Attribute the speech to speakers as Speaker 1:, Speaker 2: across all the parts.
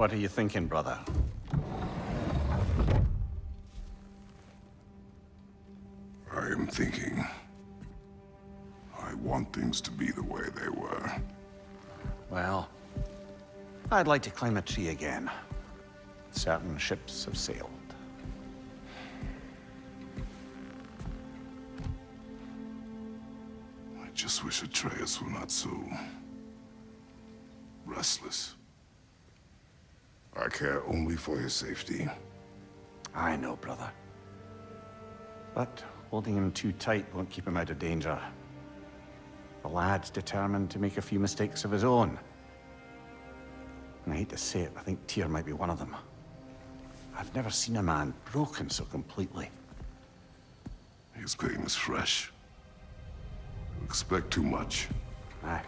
Speaker 1: What are you thinking, brother?
Speaker 2: I am thinking. I want things to be the way they were.
Speaker 1: Well, I'd like to climb a tree again. Certain ships have sailed.
Speaker 2: I just wish Atreus were not so restless. I care only for his safety.
Speaker 1: I know, brother. But holding him too tight won't keep him out of danger. The lad's determined to make a few mistakes of his own. And I hate to say it, I think Tyr might be one of them. I've never seen a man broken so completely.
Speaker 2: His pain is fresh. You expect too much.
Speaker 1: Aye,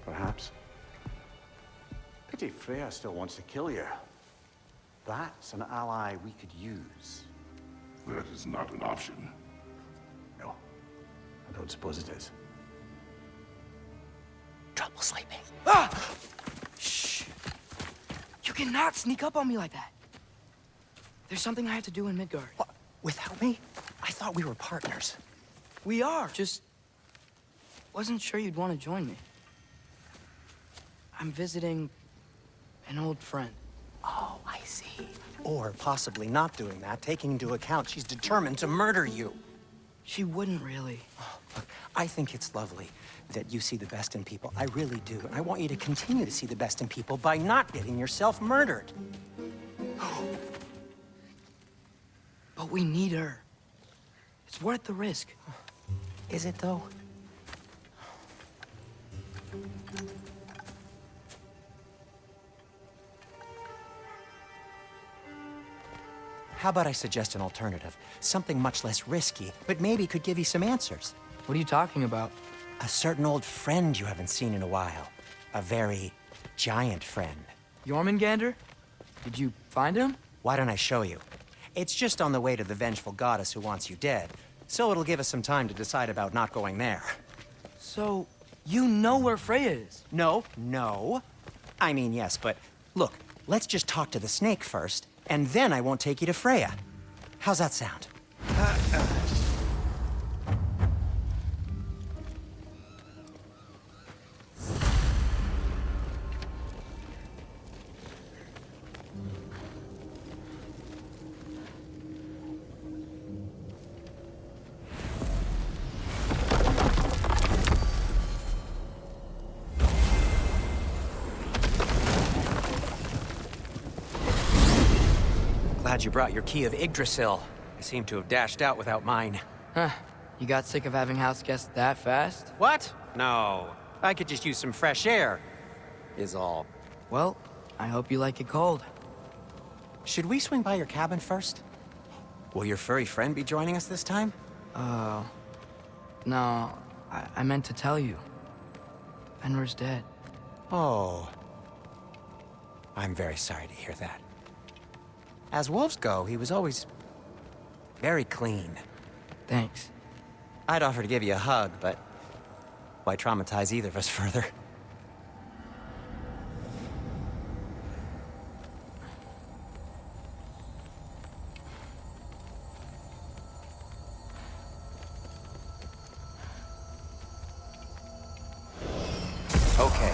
Speaker 1: perhaps. Pity Freya still wants to kill you. That's an ally we could use.
Speaker 2: That is not an option.
Speaker 1: No, I don't suppose it is.
Speaker 3: Trouble sleeping. Ah! Shh! You cannot sneak up on me like that. There's something I have to do in Midgard.
Speaker 4: What? Without me? I thought we were partners.
Speaker 3: We are. Just wasn't sure you'd want to join me. I'm visiting an old friend.
Speaker 4: Oh, I see. Or possibly not doing that, taking into account she's determined to murder you.
Speaker 3: She wouldn't really.
Speaker 4: Oh, look, I think it's lovely that you see the best in people. I really do. And I want you to continue to see the best in people by not getting yourself murdered.
Speaker 3: But we need her. It's worth the risk.
Speaker 4: Is it, though? How about I suggest an alternative? Something much less risky, but maybe could give you some answers.
Speaker 3: What are you talking about?
Speaker 4: A certain old friend you haven't seen in a while. A very giant friend.
Speaker 3: Jörmungandr? Did you find him?
Speaker 4: Why don't I show you? It's just on the way to the vengeful goddess who wants you dead, so it'll give us some time to decide about not going there.
Speaker 3: So, you know where Freya is?
Speaker 4: No. I mean, yes, but look, let's just talk to the snake first, and then I won't take you to Freya. How's that sound? Glad you brought your key of Yggdrasil. I seem to have dashed out without mine.
Speaker 3: Huh. You got sick of having house guests that fast?
Speaker 4: What? No. I could just use some fresh air, is all.
Speaker 3: Well, I hope you like it cold.
Speaker 4: Should we swing by your cabin first? Will your furry friend be joining us this time?
Speaker 3: No. I meant to tell you. Fenrir's dead.
Speaker 4: Oh. I'm very sorry to hear that. As wolves go, he was always very clean.
Speaker 3: Thanks.
Speaker 4: I'd offer to give you a hug, but why traumatize either of us further? Okay.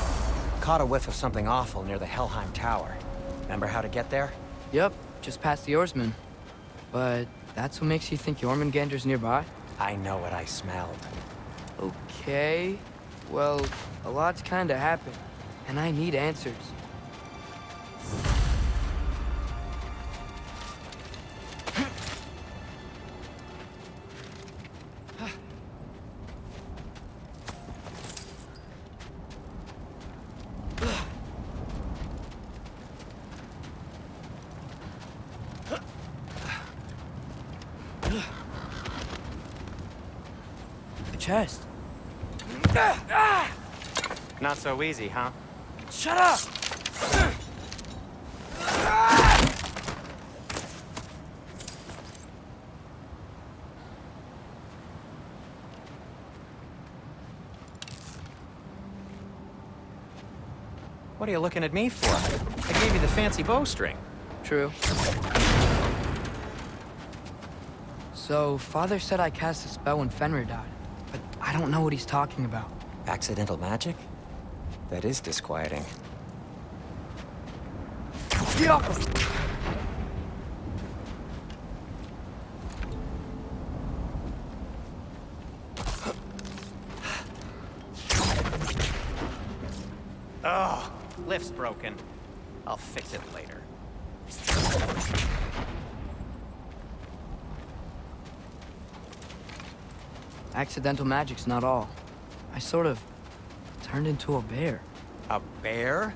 Speaker 4: Caught a whiff of something awful near the Helheim Tower. Remember how to get there?
Speaker 3: Yep, just past the oarsman. But that's what makes you think Jörmungandr's nearby?
Speaker 4: I know what I smelled.
Speaker 3: Okay. Well, a lot's kinda happened, and I need answers. Chest.
Speaker 4: Not so easy, huh?
Speaker 3: Shut up!
Speaker 4: What are you looking at me for? I gave you the fancy bowstring.
Speaker 3: True. So, Father said I cast a spell when Fenrir died, but I don't know what he's talking about.
Speaker 4: Accidental magic? That is disquieting.
Speaker 3: Get off him!
Speaker 4: Oh, lift's broken. I'll fix it later.
Speaker 3: Accidental magic's not all. I sort of turned into a bear.
Speaker 4: A bear?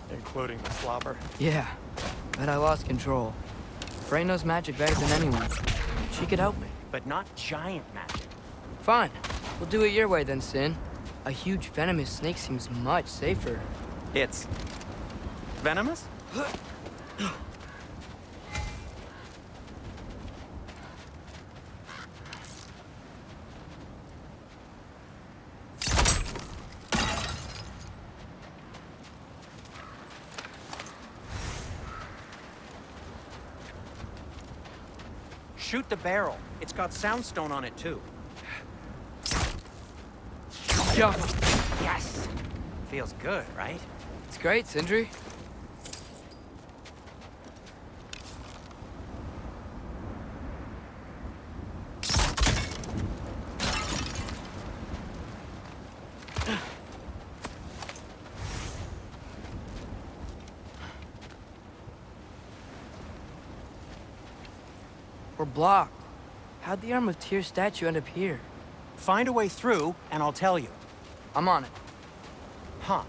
Speaker 4: Including the slobber?
Speaker 3: Yeah, but I lost control. Freya knows magic better than anyone. She could help me.
Speaker 4: But not giant magic.
Speaker 3: Fine. We'll do it your way then, Sin. A huge venomous snake seems much safer.
Speaker 4: It's... venomous? Shoot the barrel. It's got soundstone on it, too.
Speaker 3: Jump!
Speaker 4: Yes! Feels good, right?
Speaker 3: It's great, Sindri. We're blocked. How'd the Arm of Tyr statue end up here?
Speaker 4: Find a way through, and I'll tell you.
Speaker 3: I'm on it.
Speaker 4: Huh.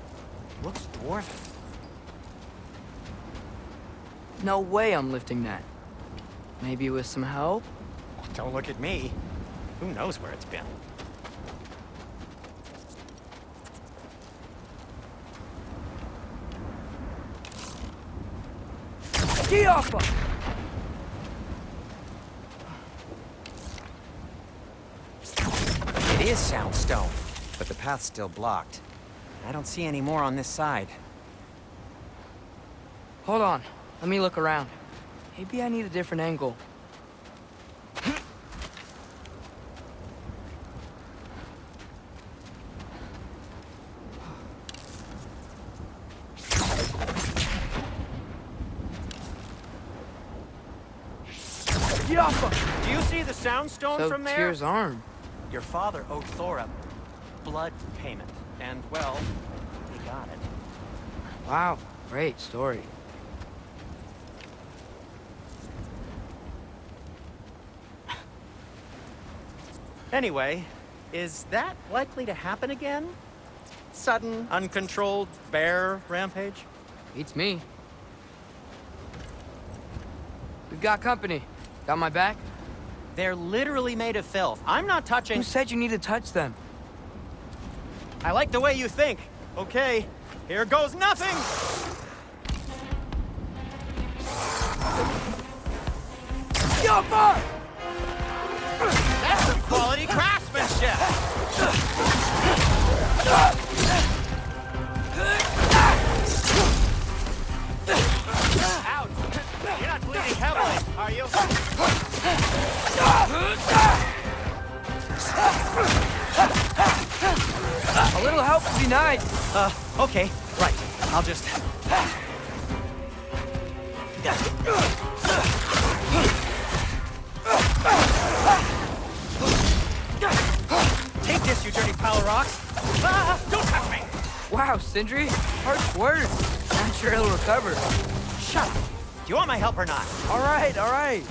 Speaker 4: Looks dwarven.
Speaker 3: No way I'm lifting that. Maybe with some help?
Speaker 4: Don't look at me. Who knows where it's been?
Speaker 3: Get off him!
Speaker 4: It is soundstone, but the path's still blocked. I don't see any more on this side.
Speaker 3: Hold on. Let me look around. Maybe I need a different angle. Get off him!
Speaker 4: Do you see the soundstone
Speaker 3: So
Speaker 4: from there?
Speaker 3: Tyr's arm.
Speaker 4: Your father owed Thor a blood payment, and, well, he got it.
Speaker 3: Wow, great story.
Speaker 4: Anyway, is that likely to happen again? Sudden, uncontrolled bear rampage?
Speaker 3: Beats me. We've got company. Got my back?
Speaker 4: They're literally made of filth. I'm not touching...
Speaker 3: Who said you need to touch them?
Speaker 4: I like the way you think. Okay, here goes nothing!
Speaker 3: Yoppa!
Speaker 4: That's some quality craftsmanship! Ouch! You're not bleeding heavily, are you?
Speaker 3: A little help would be nice.
Speaker 4: Okay, right. I'll just... Take this, you dirty pile of rocks! Ah, don't touch me!
Speaker 3: Wow, Sindri. Harsh words. Not sure he'll recover.
Speaker 4: Shut up! Do you want my help or not?
Speaker 3: All right, all right.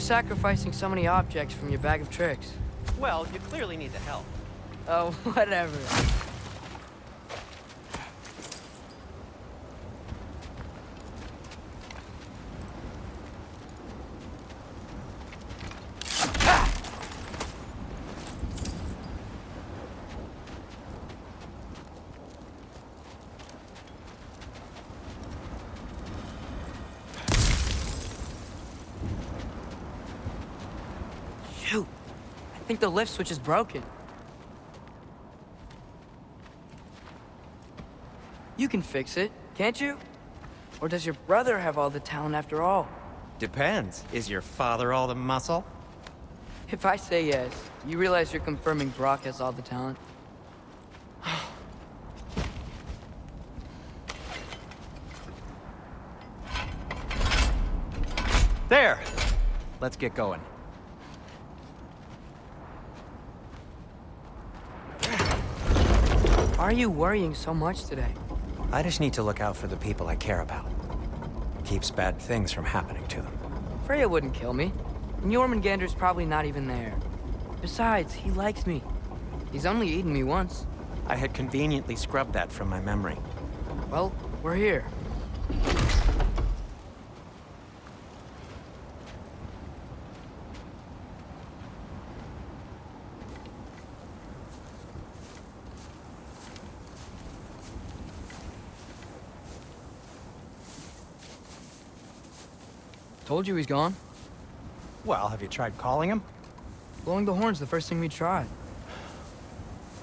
Speaker 3: sacrificing so many objects from your bag of tricks?
Speaker 5: Well, you clearly need the help.
Speaker 3: Oh, whatever. Shoot! I think the lift switch is broken. You can fix it, can't you? Or does your brother have all the talent after all?
Speaker 5: Depends. Is your father all the muscle?
Speaker 3: If I say yes, you realize you're confirming Brock has all the talent?
Speaker 5: There! Let's get going.
Speaker 3: Why are you worrying so much today?
Speaker 4: I just need to look out for the people I care about. Keeps bad things from happening to them.
Speaker 3: Freya wouldn't kill me, and Jörmungandr's probably not even there. Besides, he likes me. He's only eaten me once.
Speaker 5: I had conveniently scrubbed that from my memory.
Speaker 3: Well, we're here. Told you he's gone.
Speaker 5: Well, have you tried calling him?
Speaker 3: Blowing the horn's the first thing we tried.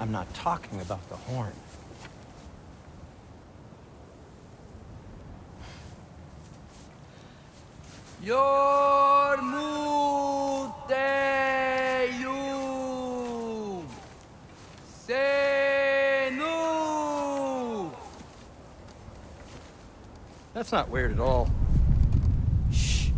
Speaker 5: I'm not talking about the horn.
Speaker 3: Jörmungandr Senu.
Speaker 5: That's not weird at all.
Speaker 3: Shh.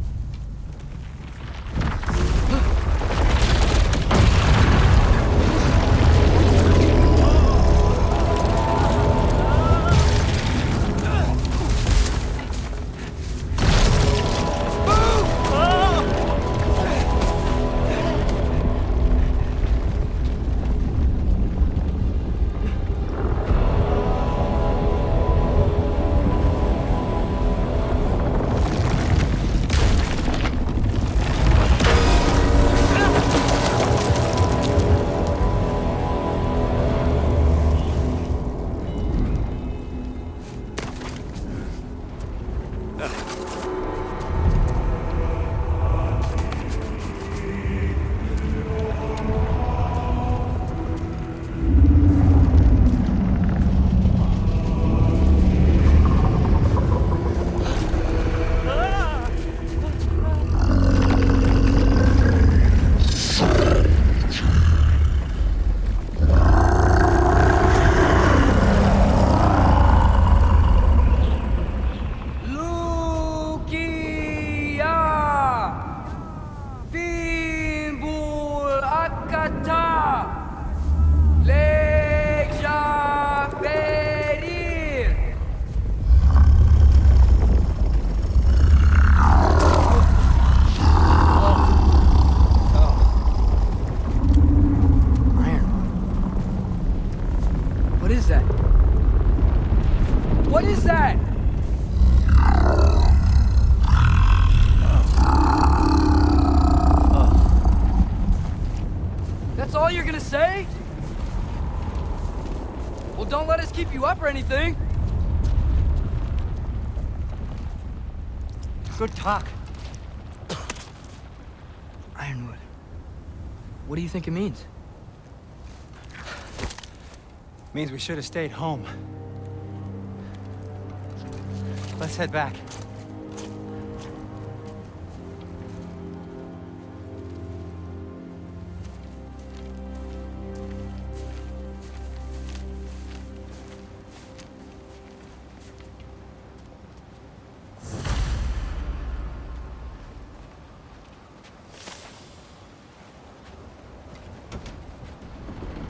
Speaker 3: What is that? That's all you're gonna say? Well, don't let us keep you up or anything.
Speaker 5: Good talk.
Speaker 3: Ironwood. What do you think it means?
Speaker 5: Means we should have stayed home. Let's head back.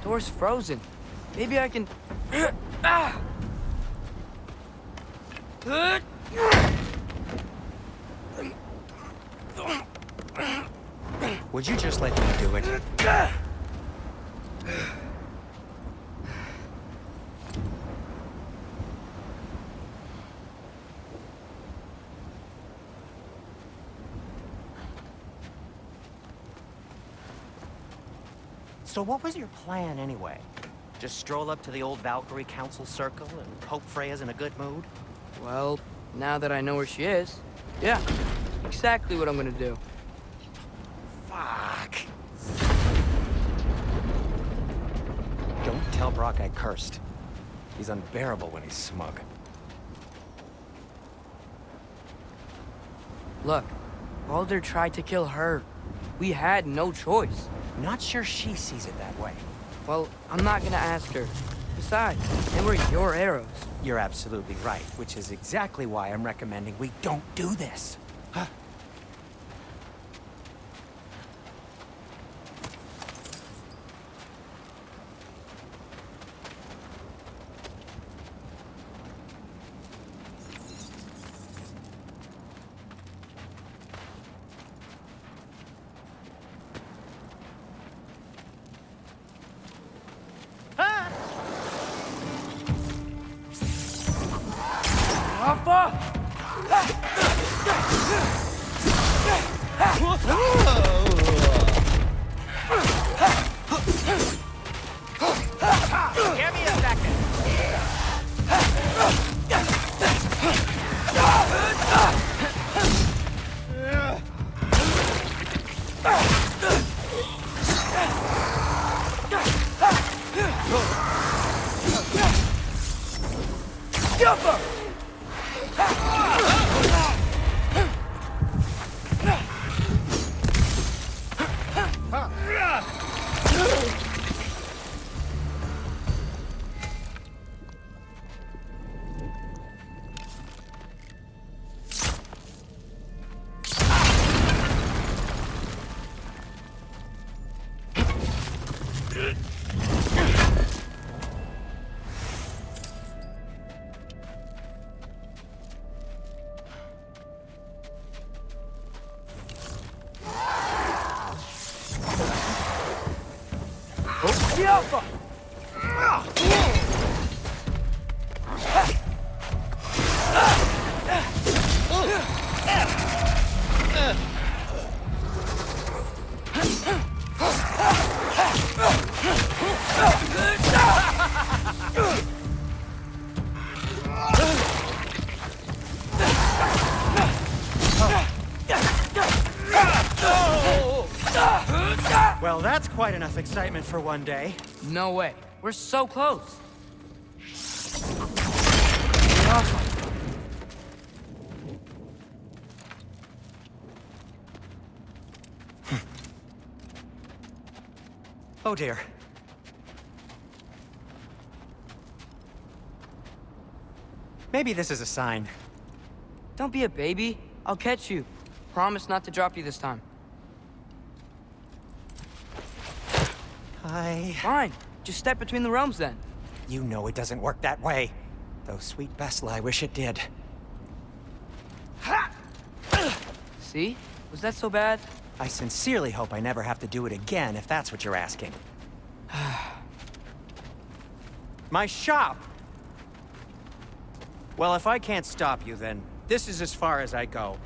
Speaker 3: Door's frozen. Maybe I can... Ah!
Speaker 4: Would you just let me do it? So what was your plan anyway? Just stroll up to the old Valkyrie Council Circle and hope Freya's in a good mood?
Speaker 3: Well, now that I know where she is, yeah, exactly what I'm gonna do.
Speaker 4: Fuck. Don't tell Brock I cursed. He's unbearable when he's smug.
Speaker 3: Look, Baldur tried to kill her. We had no choice.
Speaker 4: Not sure she sees it that way.
Speaker 3: Well, I'm not gonna ask her. Besides, they were your arrows.
Speaker 4: You're absolutely right, which is exactly why I'm recommending we don't do this. Huh?
Speaker 6: Give me a second.
Speaker 4: Well, that's quite enough excitement for one day.
Speaker 3: No way. We're so close.
Speaker 4: Oh dear. Maybe this is a sign.
Speaker 3: Don't be a baby. I'll catch you. Promise not to drop you this time. Fine. Just step between the realms then.
Speaker 4: You know it doesn't work that way. Though sweet Bessla, I wish it did.
Speaker 3: See? Was that so bad?
Speaker 4: I sincerely hope I never have to do it again, if that's what you're asking. My shop! Well, if I can't stop you, then this is as far as I go.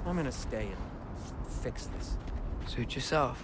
Speaker 4: I'm gonna stay and fix this.
Speaker 3: Suit yourself.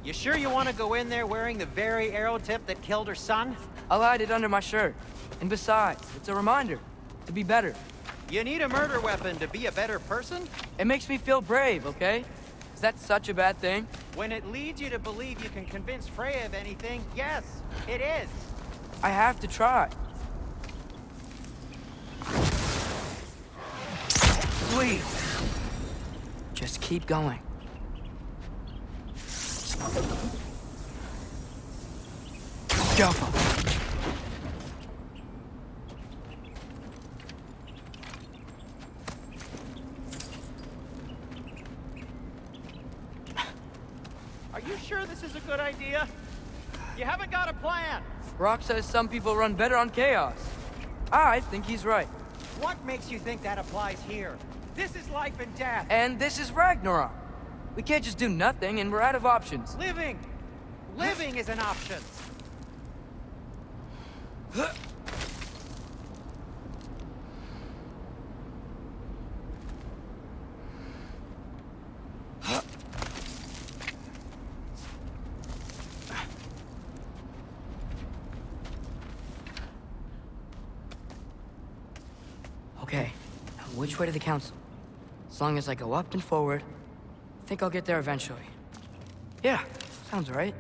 Speaker 4: You sure you want to go in there wearing the very arrow tip that killed her son?
Speaker 3: I'll hide it under my shirt. And besides, it's a reminder to be better.
Speaker 4: You need a murder weapon to be a better person?
Speaker 3: It makes me feel brave, okay? Is that such a bad thing?
Speaker 4: When it leads you to believe you can convince Freya of anything, yes, it is.
Speaker 3: I have to try. Please. Just keep going. Careful.
Speaker 6: Are you sure this is a good idea? You haven't got a plan.
Speaker 3: Rock says some people run better on chaos. I think he's right.
Speaker 6: What makes you think that applies here? This is life and death.
Speaker 3: And this is Ragnarok. We can't just do nothing, and we're out of options.
Speaker 6: Living! Living is an option.
Speaker 3: Okay, now which way to the council? As long as I go up and forward, I think I'll get there eventually. Yeah, sounds right.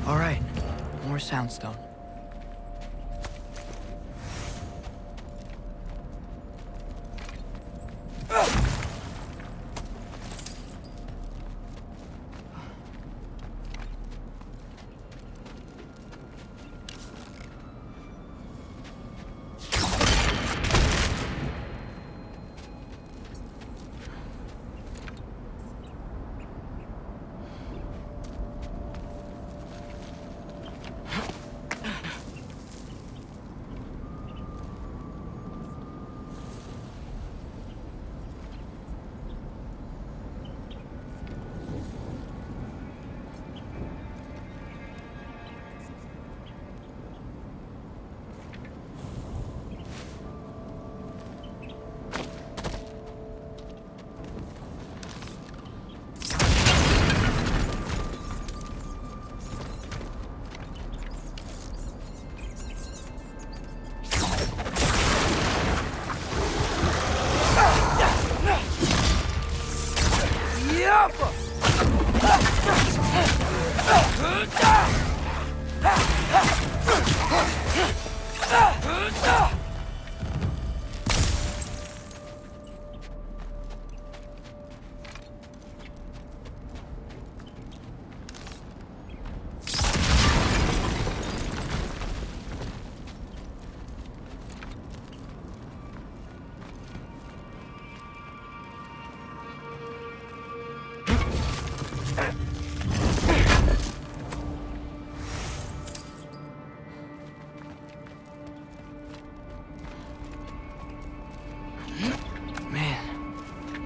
Speaker 3: All right, more soundstone.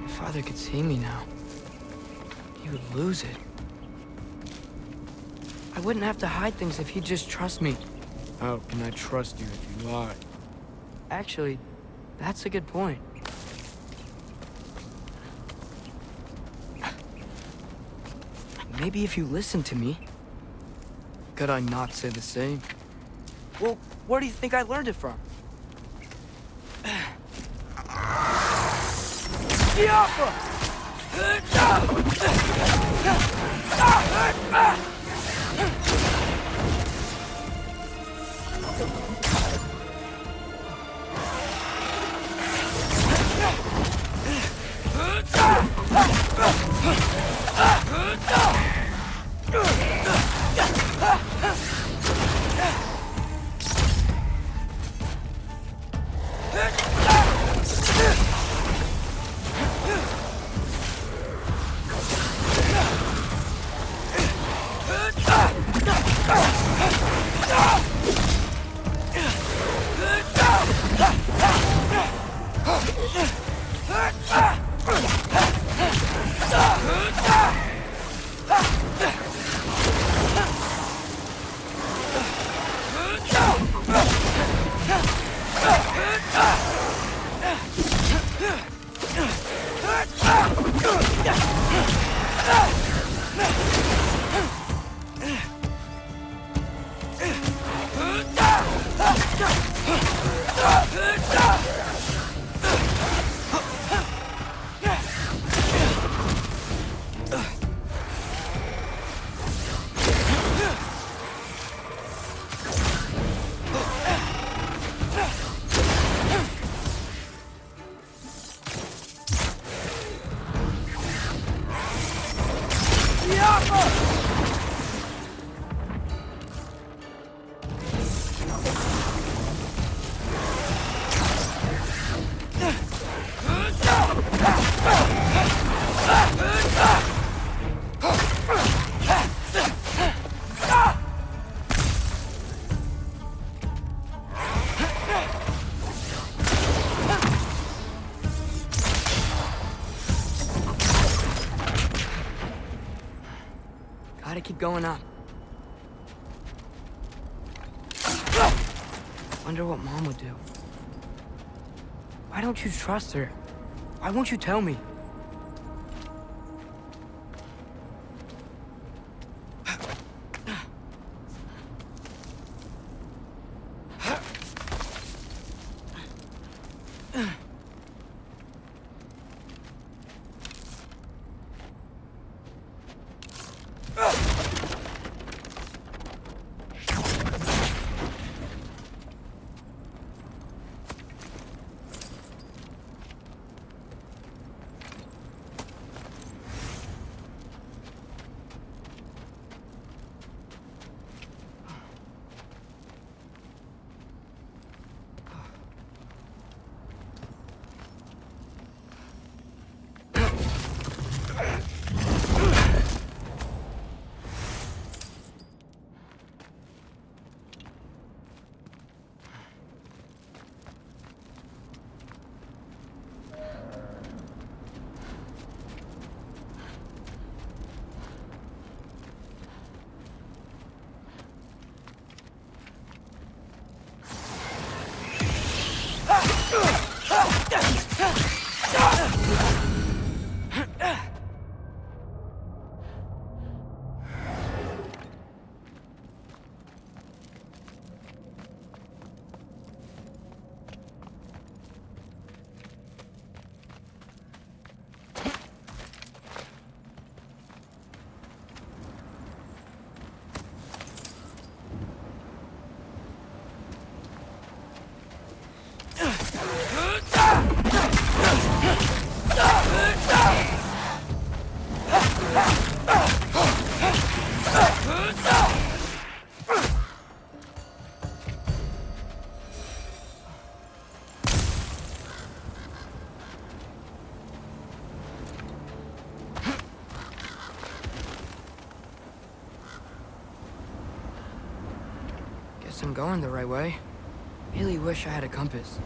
Speaker 3: Father could see me now. He would lose it. I wouldn't have to hide things if he'd just trust me.
Speaker 7: How can I trust you if you lie?
Speaker 3: Actually, that's a good point. Maybe if you listened to me. Could I not say the same? Well, where do you think I learned it from? Gotta keep going up. Wonder what Mom would do. Why don't you trust her? Why won't you tell me? I'm going the right way. Really wish I had a compass.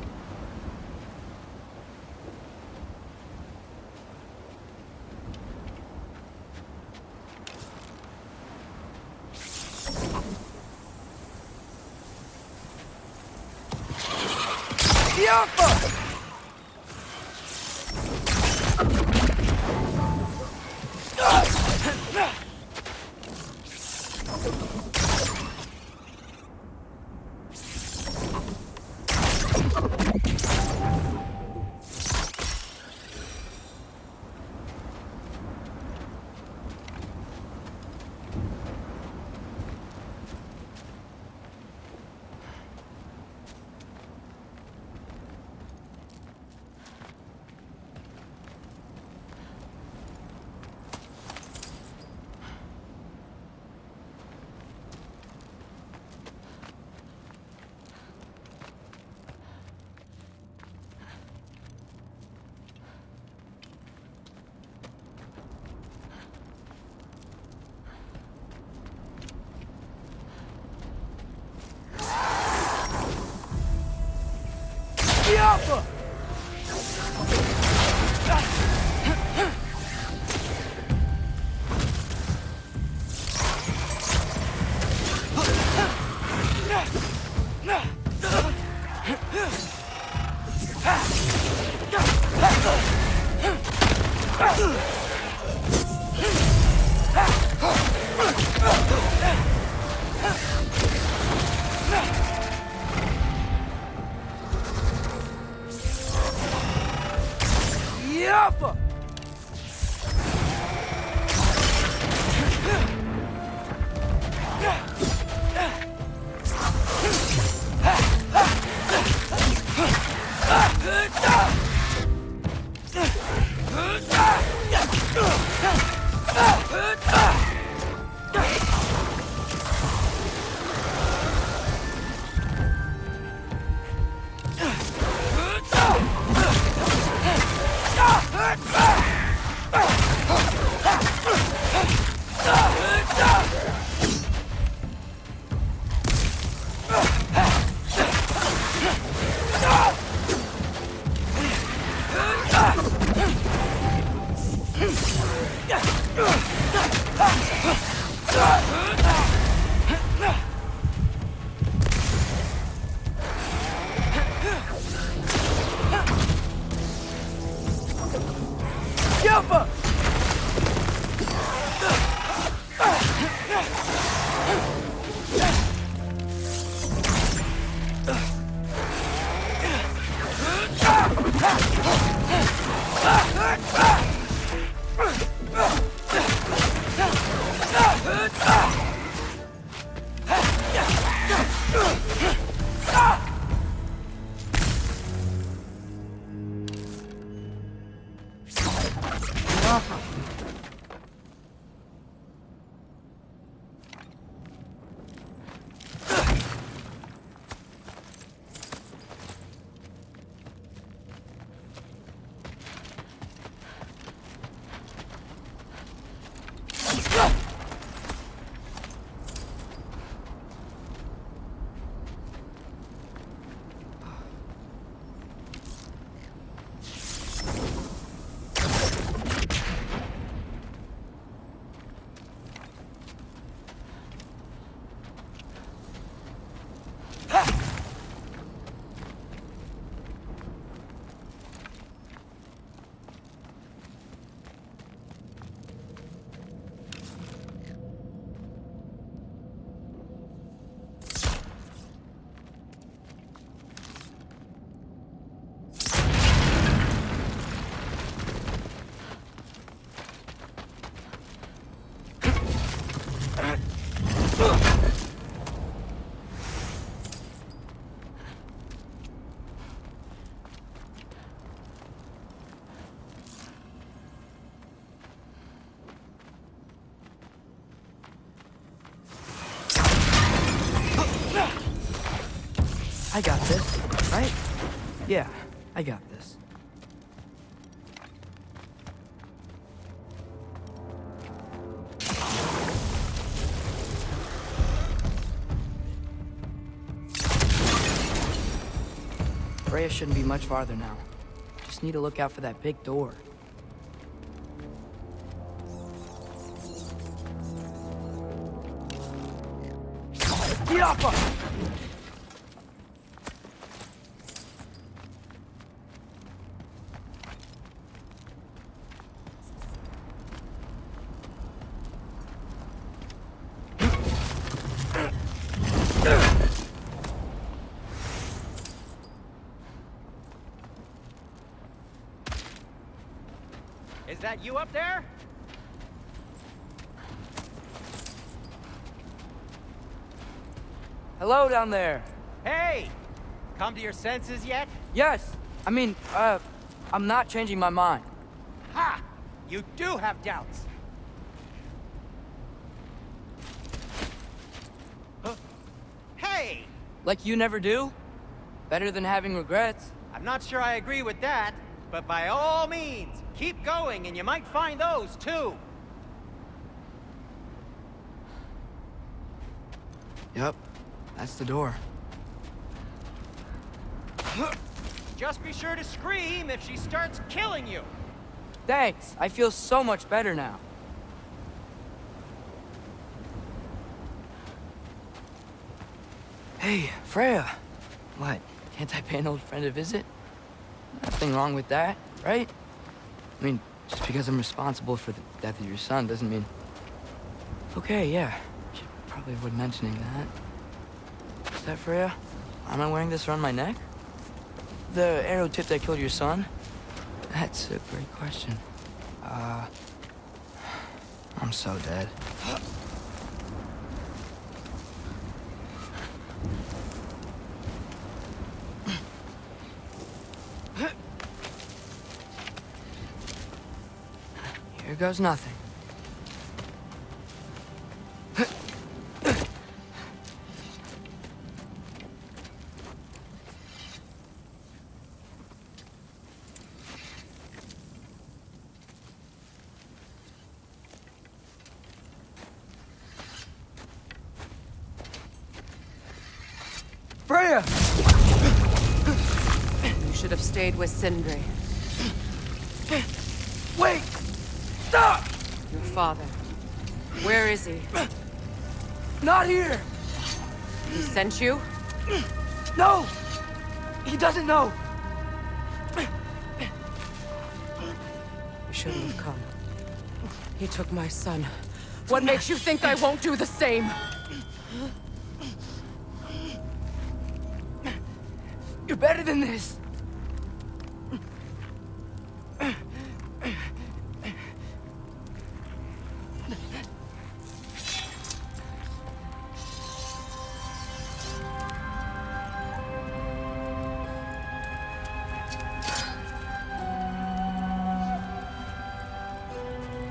Speaker 3: I got this, right? Yeah, I got this. Freya shouldn't be much farther now. Just need to look out for that big door. Yappa!
Speaker 6: Is that you up there?
Speaker 3: Hello down there.
Speaker 6: Hey! Come to your senses yet?
Speaker 3: Yes, I mean, I'm not changing my mind.
Speaker 6: Ha! You do have doubts. Huh? Hey!
Speaker 3: Like you never do? Better than having regrets.
Speaker 6: I'm not sure I agree with that, but by all means, keep going and you might find those too.
Speaker 3: Yep, that's the door.
Speaker 6: Just be sure to scream if she starts killing you.
Speaker 3: Thanks. I feel so much better now. Hey, Freya. What? Can't I pay an old friend a visit? Nothing wrong with that, right? I mean, just because I'm responsible for the death of your son doesn't mean... Okay, yeah. Should probably avoid mentioning that. Is that Freya? Am I wearing this around my neck? The arrow tip that killed your son? That's a great question. I'm so dead. Here goes nothing. Freya!
Speaker 7: You should have stayed with Sindri.
Speaker 3: Wait! Stop!
Speaker 7: Your father. Where is he?
Speaker 3: Not here!
Speaker 7: He sent you?
Speaker 3: No! He doesn't know!
Speaker 7: You shouldn't have come. He took my son. What makes you think I won't do the same?
Speaker 3: You're better than this!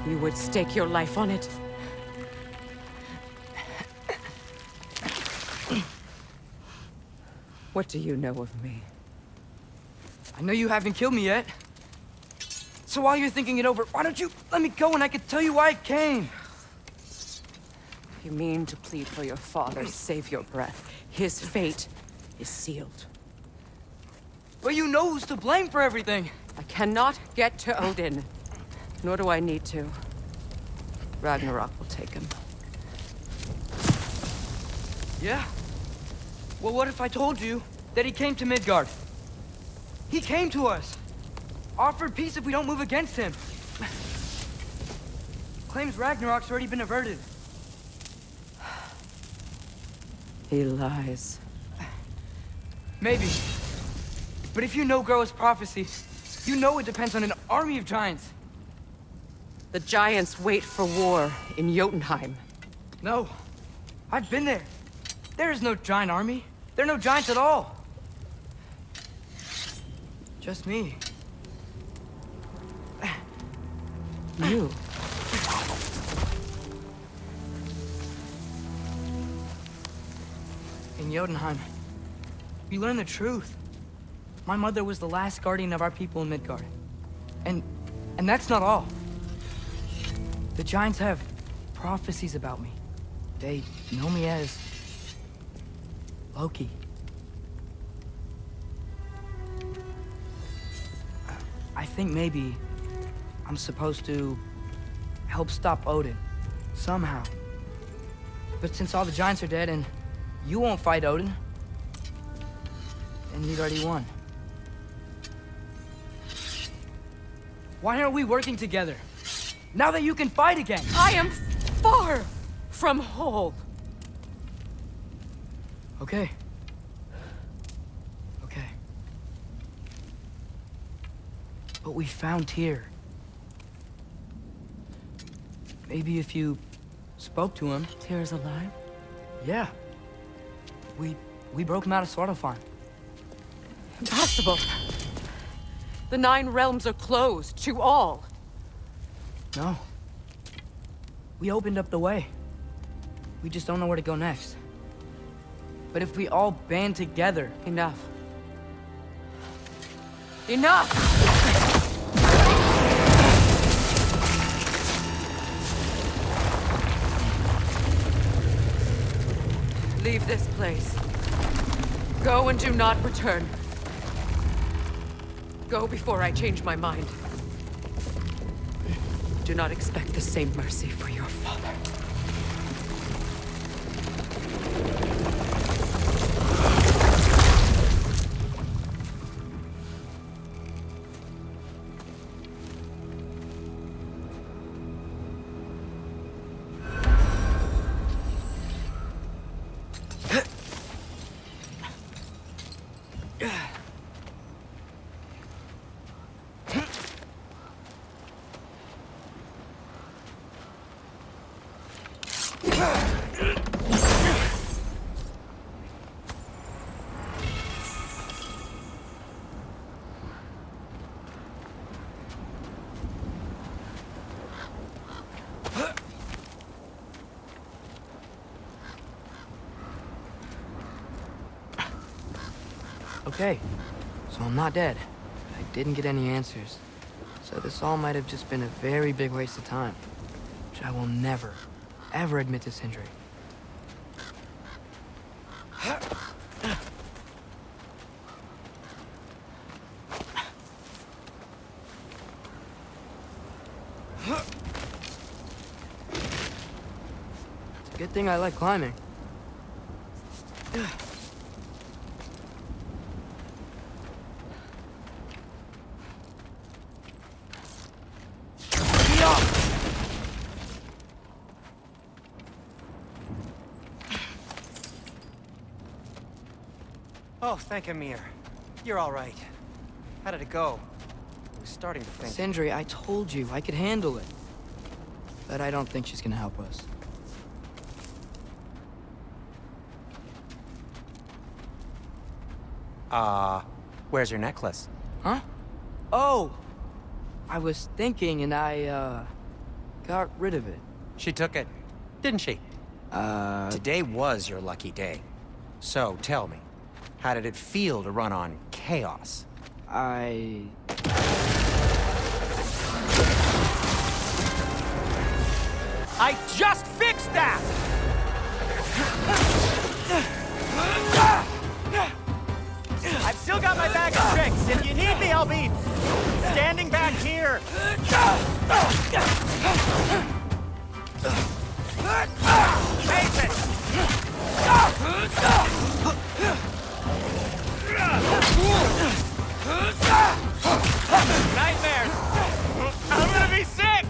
Speaker 7: You would stake your life on it. What do you know of me?
Speaker 3: I know you haven't killed me yet. So while you're thinking it over, why don't you let me go and I can tell you why I came?
Speaker 7: You mean to plead for your father, save your breath. His fate is sealed.
Speaker 3: But you know who's to blame for everything.
Speaker 7: I cannot get to Odin. Nor do I need to. Ragnarok will take him.
Speaker 3: Yeah? Well, what if I told you that he came to Midgard? He came to us. Offered peace if we don't move against him. Claims Ragnarok's already been averted.
Speaker 7: He lies.
Speaker 3: Maybe. But if you know Groa's prophecy, you know it depends on an army of giants.
Speaker 7: The giants wait for war in Jotunheim.
Speaker 3: No. I've been there. There is no giant army. There are no giants at all. Just me.
Speaker 7: You?
Speaker 3: In Jotunheim, we learn the truth. My mother was the last guardian of our people in Midgard. And that's not all. The giants have prophecies about me. They know me as Loki. I think maybe I'm supposed to help stop Odin, somehow. But since all the giants are dead and you won't fight Odin, then you'd already won. Why aren't we working together? Now that you can fight again!
Speaker 7: I am far from whole.
Speaker 3: Okay. Okay. But we found Tyr. Maybe if you spoke to him...
Speaker 7: Tyr's alive?
Speaker 3: Yeah. We broke him out of Svartalfheim.
Speaker 7: Impossible. The 9 realms are closed to all.
Speaker 3: No. We opened up the way. We just don't know where to go next. But if we all band together...
Speaker 7: Enough. Enough! Leave this place. Go and do not return. Go before I change my mind. Do not expect the same mercy for your father.
Speaker 3: Okay, so I'm not dead. I didn't get any answers. So this all might have just been a very big waste of time, which I will never, ever admit to Sindri. It's a good thing I like climbing.
Speaker 6: Oh, thank Amir. You're all right. How did it go? I was starting to think...
Speaker 3: Sindri, I told you I could handle it. But I don't think she's gonna help us.
Speaker 4: Where's your necklace?
Speaker 3: Huh? Oh! I was thinking and I, got rid of it.
Speaker 4: She took it, didn't she? Today was your lucky day. So, tell me, how did it feel to run on chaos?
Speaker 3: I
Speaker 6: just fixed that! I've still got my bag of tricks. If you need me, I'll be standing back here. Face it! Nightmares! I'm gonna be sick!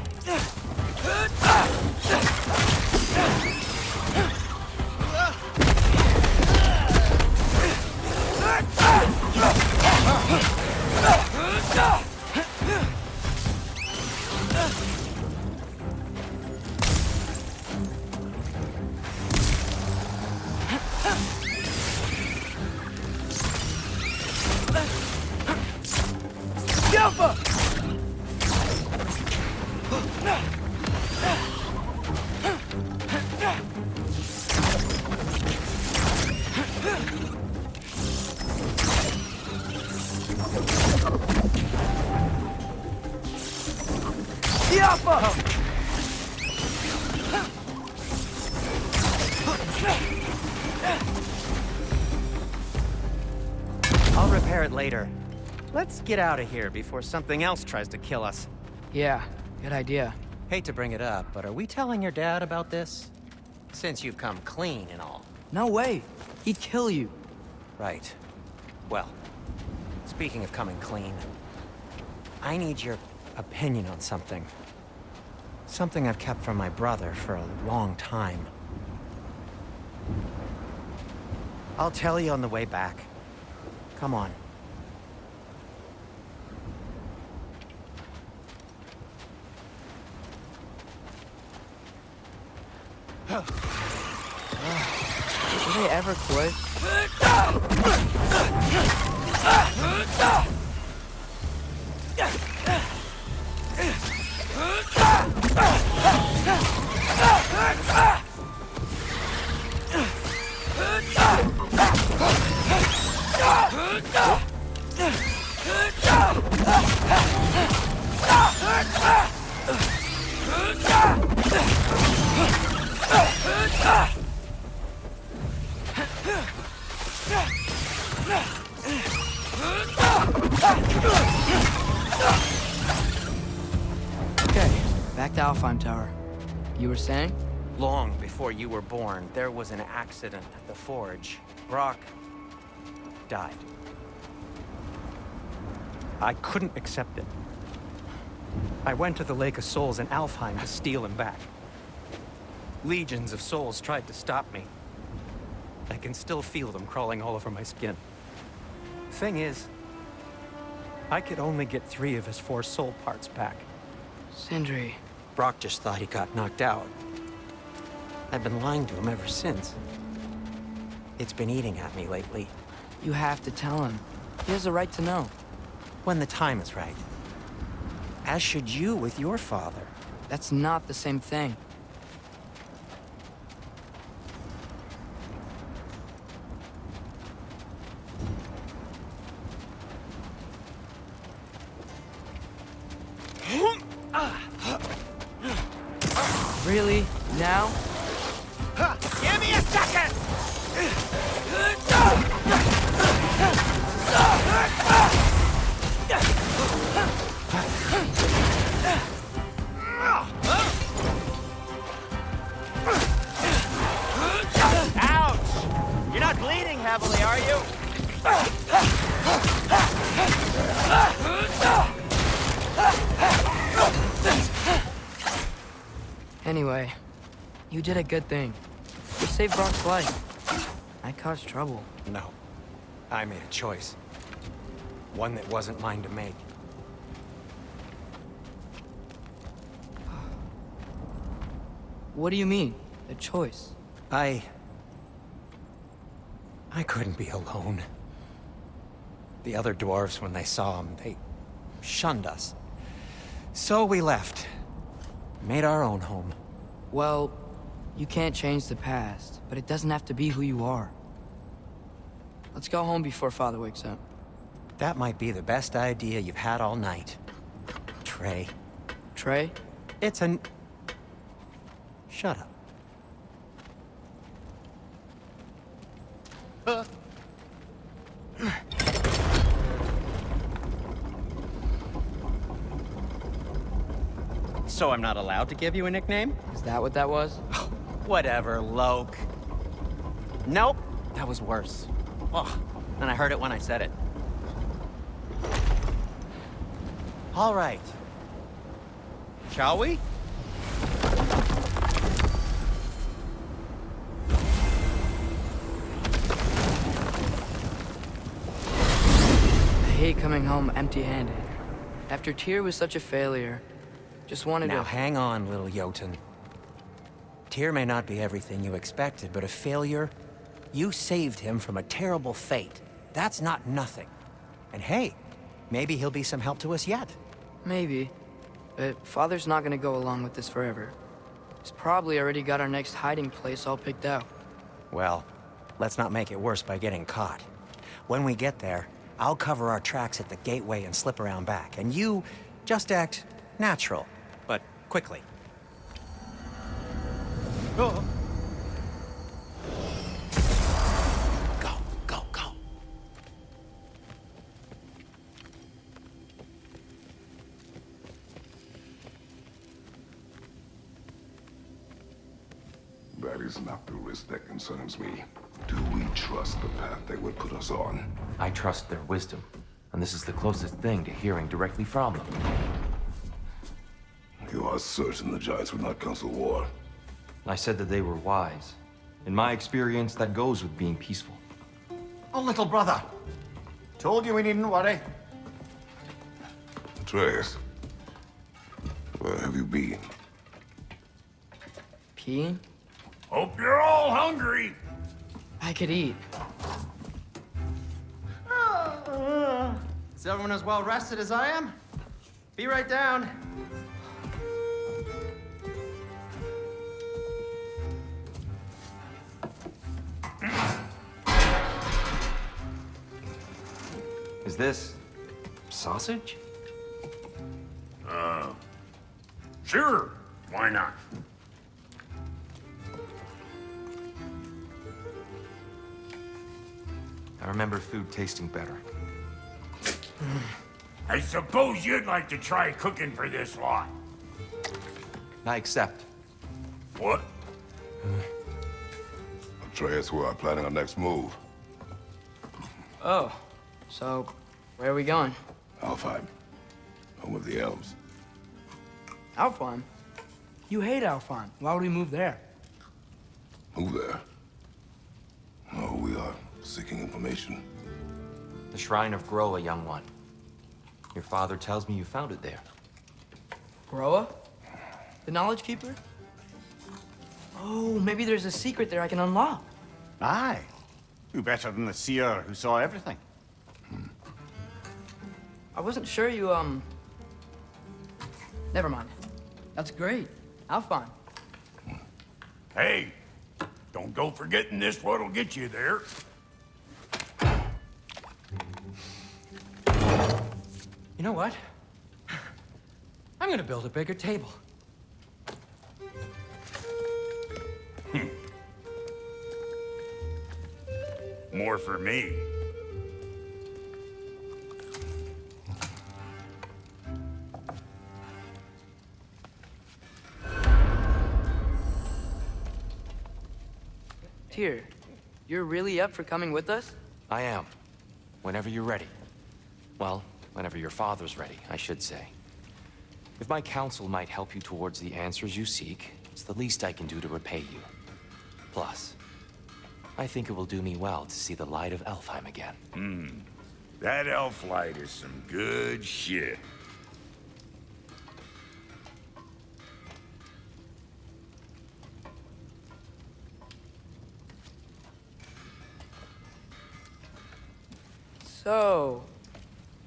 Speaker 6: I'll repair it later. Let's get out of here before something else tries to kill us.
Speaker 3: Yeah, good idea.
Speaker 4: Hate to bring it up, but are we telling your dad about this? Since you've come clean and all.
Speaker 3: No way. He'd kill you.
Speaker 4: Right. Well, speaking of coming clean, I need your opinion on something. Something I've kept from my brother for a long time. I'll tell you on the way back. Come on.
Speaker 3: Did they ever quit? to Alfheim Tower. You were saying?
Speaker 4: Long before you were born, there was an accident at the forge. Brock died. I couldn't accept it. I went to the Lake of Souls in Alfheim to steal him back. Legions of souls tried to stop me. I can still feel them crawling all over my skin. Thing is, I could only get 3 of his 4 soul parts back.
Speaker 3: Sindri.
Speaker 4: Brock just thought he got knocked out. I've been lying to him ever since. It's been eating at me lately.
Speaker 3: You have to tell him. He has a right to know.
Speaker 4: When the time is right. As should you with your father.
Speaker 3: That's not the same thing. Really? Now?
Speaker 6: Give me a second! Ouch! You're not bleeding heavily, are you?
Speaker 3: Anyway, you did a good thing. You saved Brock's life. I caused trouble.
Speaker 4: No. I made a choice. One that wasn't mine to make.
Speaker 3: What do you mean? A choice?
Speaker 4: I couldn't be alone. The other dwarves, when they saw him, they shunned us. So we left. Made our own home.
Speaker 3: Well, you can't change the past, but it doesn't have to be who you are. Let's go home before Father wakes up.
Speaker 4: That might be the best idea you've had all night. Trey.
Speaker 3: Trey?
Speaker 4: It's an... Shut up.
Speaker 6: So I'm not allowed to give you a nickname?
Speaker 3: Is that what that was?
Speaker 6: Whatever, Loke. Nope, that was worse. Ugh, and I heard it when I said it. All right. Shall we?
Speaker 3: I hate coming home empty-handed. After Tyr was such a failure, just wanted
Speaker 4: Now
Speaker 3: to...
Speaker 4: hang on, little Jotun. Tyr may not be everything you expected, but a failure? You saved him from a terrible fate. That's not nothing. And hey, maybe he'll be some help to us yet.
Speaker 3: Maybe. But Father's not gonna go along with this forever. He's probably already got our next hiding place all picked out.
Speaker 4: Well, let's not make it worse by getting caught. When we get there, I'll cover our tracks at the gateway and slip around back. And you just act natural, but quickly.
Speaker 6: Oh.
Speaker 4: Go, go, go.
Speaker 2: That is not the risk that concerns me. Do we trust the path they would put us on?
Speaker 8: I trust their wisdom, and this is the closest thing to hearing directly from them.
Speaker 2: You are certain the Giants would not counsel war?
Speaker 8: I said that they were wise. In my experience, that goes with being peaceful.
Speaker 1: Oh, little brother. Told you we needn't worry.
Speaker 2: Atreus, where have you been?
Speaker 3: Peeing?
Speaker 2: Hope you're all hungry.
Speaker 3: I could eat.
Speaker 6: Is everyone as well rested as I am? Be right down.
Speaker 8: Is this sausage?
Speaker 2: Sure, why not?
Speaker 8: I remember food tasting better.
Speaker 2: I suppose you'd like to try cooking for this lot.
Speaker 8: I accept.
Speaker 2: What? Atreus, we are planning our next move.
Speaker 3: Oh, so where are we going?
Speaker 2: Alfheim. Home of the elves.
Speaker 3: Alfheim? You hate Alfheim. Why would we move there?
Speaker 2: Move there. Oh, we are seeking information.
Speaker 8: The Shrine of Gora, young one. Your father tells me you found it there.
Speaker 3: Gora? The Knowledge Keeper? Oh, maybe there's a secret there I can unlock.
Speaker 1: Aye. Who better than the seer who saw everything?
Speaker 3: I wasn't sure you, Never mind. That's great. Alfheim.
Speaker 9: Hey, don't go forgetting this what'll get you there.
Speaker 5: You know what? I'm gonna build a bigger table.
Speaker 9: More for me.
Speaker 3: Tyr, you're really up for coming with us?
Speaker 8: I am. Whenever you're ready. Well, whenever your father's ready, I should say. If my counsel might help you towards the answers you seek, it's the least I can do to repay you. Plus, I think it will do me well to see the light of Alfheim again.
Speaker 9: That elf light is some good shit.
Speaker 3: So,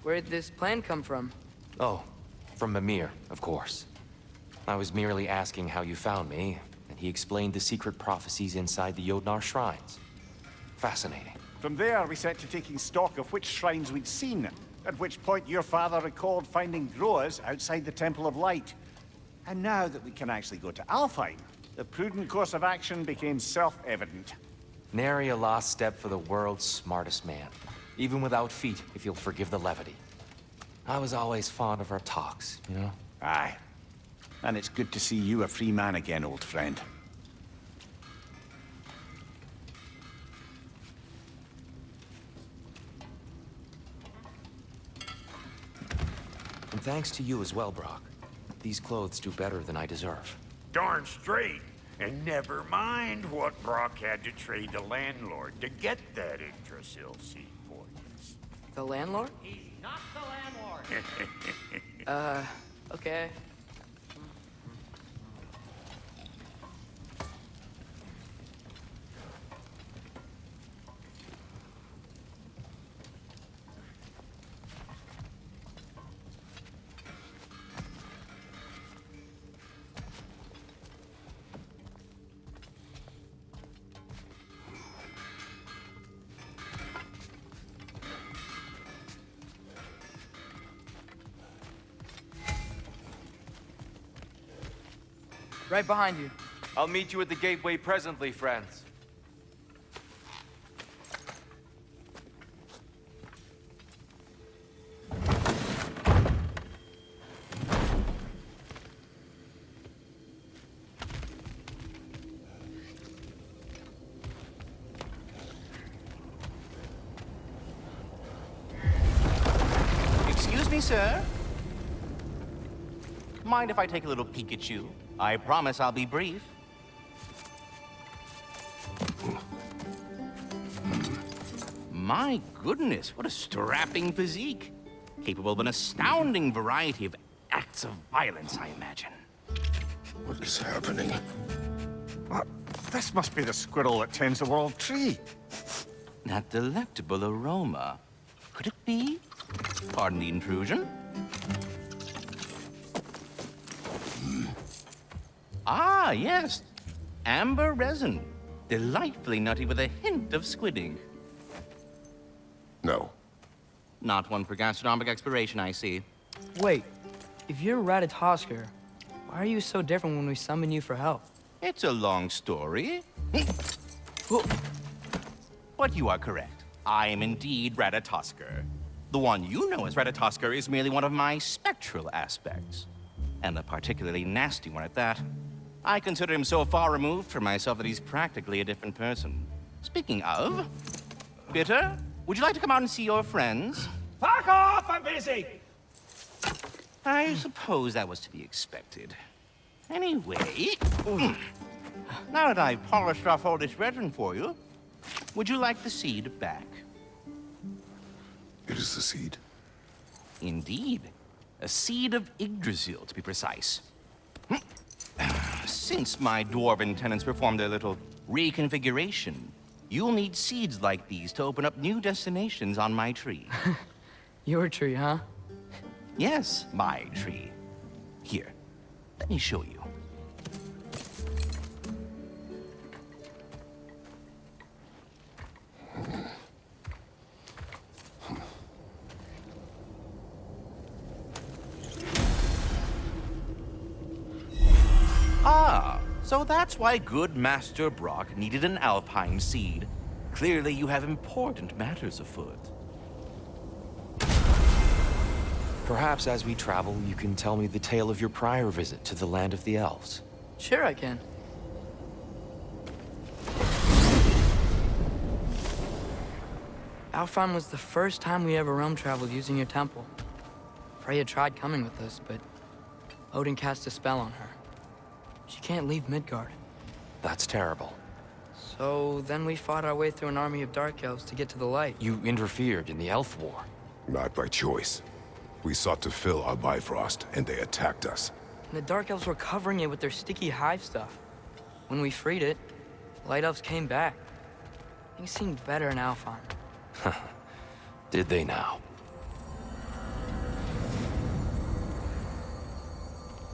Speaker 3: where'd this plan come from?
Speaker 8: Oh, from Mimir, of course. I was merely asking how you found me, and he explained the secret prophecies inside the Jotnar shrines. Fascinating.
Speaker 1: From there, we set to taking stock of which shrines we'd seen, at which point your father recalled finding Groa's outside the Temple of Light. And now that we can actually go to Alfheim, the prudent course of action became self-evident.
Speaker 8: Nary a lost step for the world's smartest man. Even without feet, if you'll forgive the levity. I was always fond of our talks, you know?
Speaker 1: Aye. And it's good to see you a free man again, old friend.
Speaker 8: And thanks to you as well, Brock. These clothes do better than I deserve.
Speaker 9: Darn straight. And never mind what Brock had to trade the landlord to get that Yggdrasil seed points.
Speaker 3: The landlord?
Speaker 6: He's not the landlord.
Speaker 3: Okay. Right behind you.
Speaker 8: I'll meet you at the gateway presently, friends.
Speaker 10: Excuse me, sir. Mind if I take a little peek at you? I promise I'll be brief. My goodness, what a strapping physique. Capable of an astounding variety of acts of violence, I imagine.
Speaker 2: What is happening?
Speaker 1: What? This must be the squirrel that tends the world tree.
Speaker 10: That delectable aroma. Could it be? Pardon the intrusion. Ah, yes. Amber resin. Delightfully nutty with a hint of squidding.
Speaker 2: No.
Speaker 10: Not one for gastronomic exploration, I see.
Speaker 3: Wait, if you're Ratatoskr, why are you so different when we summon you for help?
Speaker 10: It's a long story. But you are correct. I am indeed Ratatoskr. The one you know as Ratatoskr is merely one of my spectral aspects. and a particularly nasty one at that. I consider him so far removed from myself that he's practically a different person. Speaking of, Bitter, would you like to come out and see your friends?
Speaker 5: Fuck off! I'm busy!
Speaker 10: I suppose that was to be expected. Anyway, now that I've polished off all this resin for you, would you like the seed back?
Speaker 2: It is the seed.
Speaker 10: Indeed. A seed of Yggdrasil, to be precise. Since my dwarven tenants performed their little reconfiguration, you'll need seeds like these to open up new destinations on my tree.
Speaker 3: Your tree, huh?
Speaker 10: Yes, my tree. Here, let me show you. Ah, so that's why good Master Brock needed an Alfheim seed. Clearly you have important matters afoot.
Speaker 8: Perhaps as we travel, you can tell me the tale of your prior visit to the land of the elves.
Speaker 3: Sure I can. Alfheim was the first time we ever realm traveled using your temple. Freya tried coming with us, but Odin cast a spell on her. She can't leave Midgard.
Speaker 8: That's terrible.
Speaker 3: So then we fought our way through an army of dark elves to get to the light.
Speaker 8: You interfered in the Elf War.
Speaker 2: Not by choice. We sought to fill our Bifrost, and they attacked us.
Speaker 3: And the dark elves were covering it with their sticky hive stuff. When we freed it, light elves came back. Things seemed better in Alfheim.
Speaker 8: Did they now?